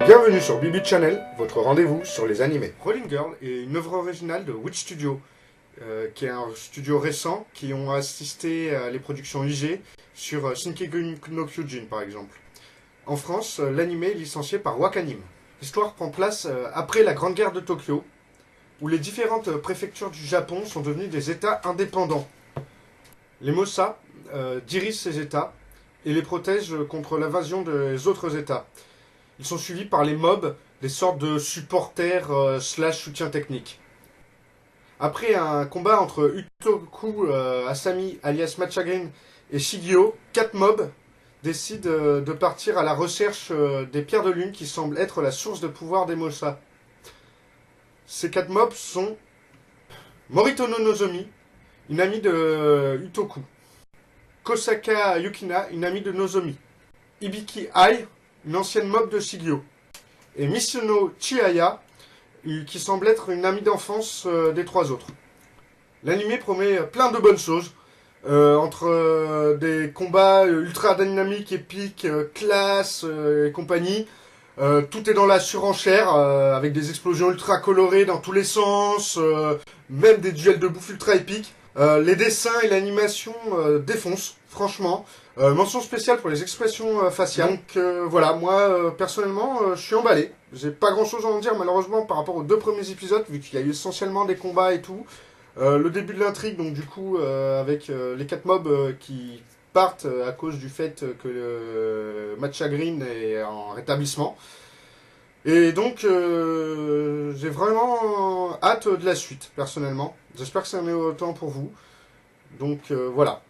Bienvenue sur Bibi Channel, votre rendez-vous sur les animés. Rolling Girl est une œuvre originale de Witch Studio, qui est un studio récent qui ont assisté à les productions IG sur Shingeki no Kyojin par exemple. En France, l'anime est licencié par Wakanim. L'histoire prend place après la Grande Guerre de Tokyo, où les différentes préfectures du Japon sont devenues des États indépendants. Les Mossa dirigent ces États et les protègent contre l'invasion des autres États. Ils sont suivis par les mobs, des sortes de supporters slash soutien technique. Après un combat entre Utoku Asami alias Matchagrin et Shigio, 4 mobs décident de partir à la recherche des pierres de lune qui semblent être la source de pouvoir des Mossa. Ces 4 mobs sont Moritono Nozomi, une amie de Utoku. Kosaka Yukina, une amie de Nozomi. Ibiki Ai, une ancienne mob de Shigio. Et Misono Chihaya, qui semble être une amie d'enfance des 3 autres. L'anime promet plein de bonnes choses, entre des combats ultra dynamiques, épiques, classe et compagnie. Tout est dans la surenchère, avec des explosions ultra colorées dans tous les sens, même des duels de bouffe ultra épiques. Les dessins et l'animation défoncent, franchement. Mention spéciale pour les expressions faciales. Donc voilà, moi personnellement, je suis emballé. J'ai pas grand chose à en dire malheureusement par rapport aux 2 premiers épisodes, vu qu'il y a eu essentiellement des combats et tout. Le début de l'intrigue, donc du coup, avec les 4 mobs qui partent à cause du fait que Matchagrin est en rétablissement. Et donc, j'ai vraiment hâte de la suite, personnellement. J'espère que ça en est autant pour vous. Donc voilà.